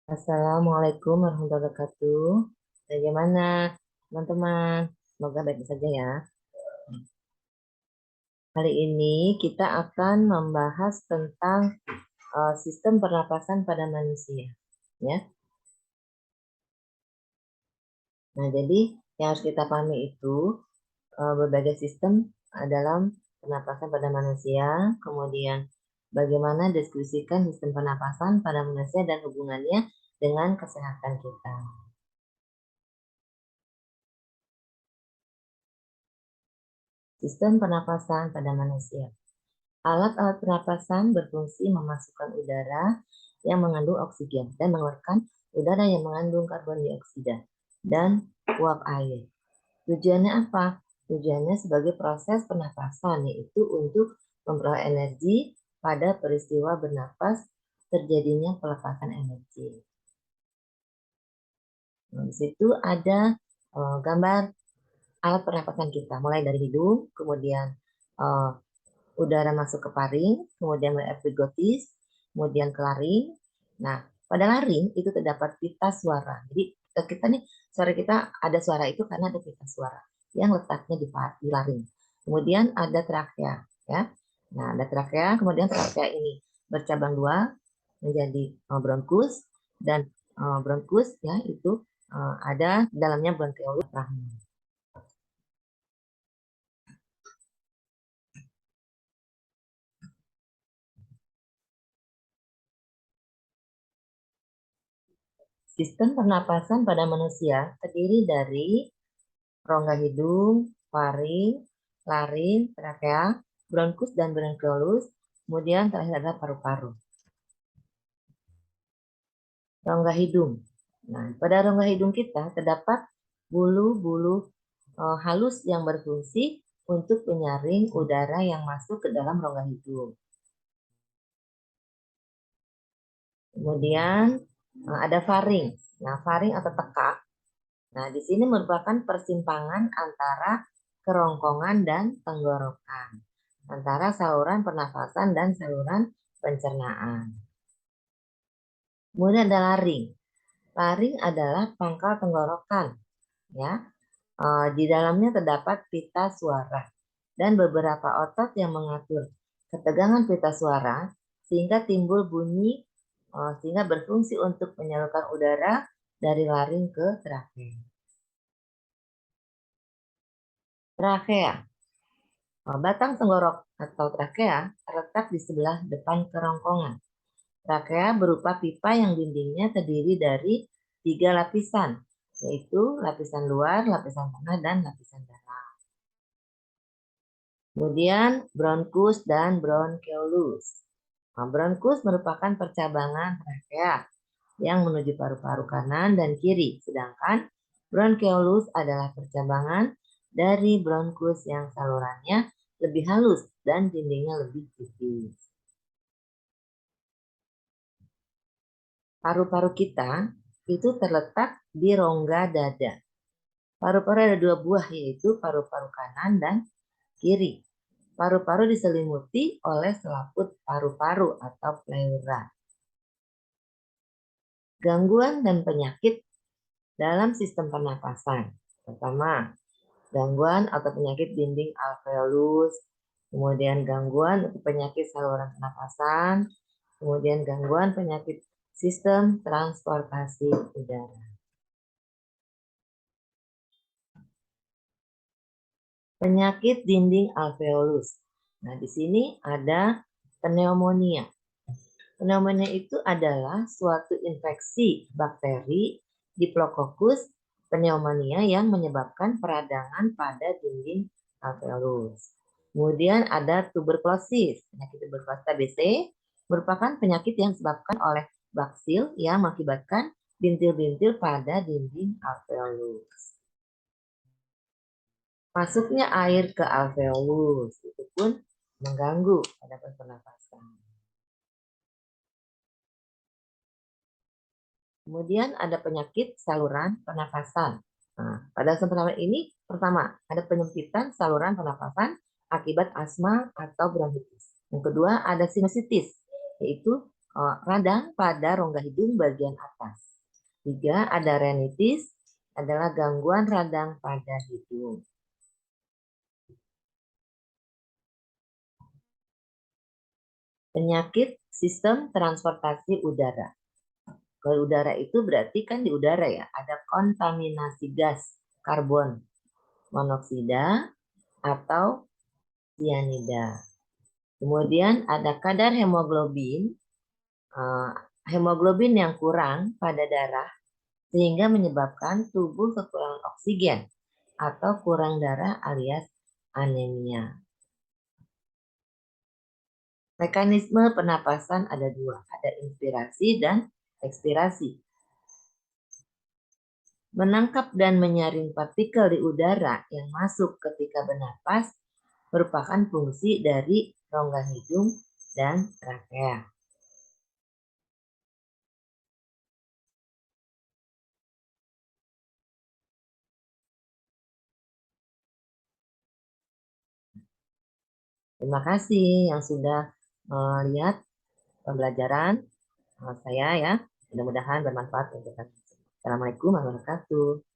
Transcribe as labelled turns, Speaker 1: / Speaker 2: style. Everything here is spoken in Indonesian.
Speaker 1: Assalamualaikum warahmatullahi wabarakatuh. Bagaimana teman-teman? Semoga baik saja ya. Hari ini kita akan membahas tentang sistem pernapasan pada manusia. Ya. Nah, jadi yang harus kita pahami itu berbagai sistem dalam pernapasan pada manusia, kemudian bagaimana diskusikan sistem pernapasan pada manusia dan hubungannya dengan kesehatan kita. Sistem pernapasan pada manusia. Alat-alat pernapasan berfungsi memasukkan udara yang mengandung oksigen dan mengeluarkan udara yang mengandung karbon dioksida dan uap air. Tujuannya apa? Tujuannya sebagai proses pernapasan, yaitu untuk memperoleh energi pada peristiwa bernapas terjadinya pelepasan energi. Nah, di situ ada gambar alat pernapasan kita, mulai dari hidung, kemudian udara masuk ke paring, kemudian melalui epiglottis, kemudian ke laring. Nah, pada laring itu terdapat pita suara. Jadi kita nih suara kita ada suara itu karena ada pita suara yang letaknya di laring. Kemudian ada trakea, ya. Nah, ada trakea, kemudian trakea ini bercabang dua menjadi bronkus dan bronkus ya itu ada dalamnya bronkeolus rahim. Sistem pernapasan pada manusia terdiri dari rongga hidung, faring, laring, trakea, bronkus dan bronkiolus, kemudian terakhir adalah paru-paru. Rongga hidung. Nah, pada rongga hidung kita terdapat bulu-bulu halus yang berfungsi untuk menyaring udara yang masuk ke dalam rongga hidung. Kemudian ada faring. Nah, faring atau tekak. Nah, di sini merupakan persimpangan antara kerongkongan dan tenggorokan, antara saluran pernafasan dan saluran pencernaan. Kemudian ada laring. Laring adalah pangkal tenggorokan, ya. Di dalamnya terdapat pita suara dan beberapa otot yang mengatur ketegangan pita suara sehingga timbul bunyi, sehingga berfungsi untuk menyalurkan udara dari laring ke trakea. Trakea. Batang tenggorok atau trakea terletak di sebelah depan kerongkongan. Trakea berupa pipa yang dindingnya terdiri dari 3 lapisan, yaitu lapisan luar, lapisan tengah, dan lapisan dalam. Kemudian bronkus dan bronkeolus. Bronkus merupakan percabangan trakea yang menuju paru-paru kanan dan kiri, sedangkan bronkeolus adalah percabangan dari bronkus yang salurannya lebih halus dan dindingnya lebih tipis. Paru-paru kita itu terletak di rongga dada. Paru-paru ada 2 buah, yaitu paru-paru kanan dan kiri. Paru-paru diselimuti oleh selaput paru-paru atau pleura. Gangguan dan penyakit dalam sistem pernapasan. Pertama, gangguan atau penyakit dinding alveolus, kemudian gangguan atau penyakit saluran pernapasan, kemudian gangguan penyakit sistem transportasi udara. Penyakit dinding alveolus. Nah, di sini ada pneumonia. Pneumonia itu adalah suatu infeksi bakteri Diplococcus pneumonia yang menyebabkan peradangan pada dinding alveolus. Kemudian ada tuberkulosis. Penyakit tuberkulosis TBC merupakan penyakit yang disebabkan oleh baksil yang mengakibatkan bintil-bintil pada dinding alveolus. Masuknya air ke alveolus itu pun mengganggu pada pernapasan. Kemudian ada penyakit saluran pernapasan. Nah, pada kesempatan ini pertama ada penyempitan saluran pernapasan akibat asma atau bronkitis. Yang kedua ada sinusitis, yaitu radang pada rongga hidung bagian atas. 3. Ada rinitis, adalah gangguan radang pada hidung. Penyakit sistem transportasi udara. Kalau udara itu berarti kan di udara ya, ada kontaminasi gas karbon monoksida atau cyanida. Kemudian ada kadar hemoglobin, hemoglobin yang kurang pada darah sehingga menyebabkan tubuh kekurangan oksigen atau kurang darah alias anemia. Mekanisme pernapasan ada dua, ada inspirasi dan ekspirasi. Menangkap dan menyaring partikel di udara yang masuk ketika bernapas merupakan fungsi dari rongga hidung dan trakea. Terima kasih yang sudah melihat pembelajaran saya ya. Mudah-mudahan bermanfaat untuk kalian. Assalamualaikum warahmatullahi wabarakatuh.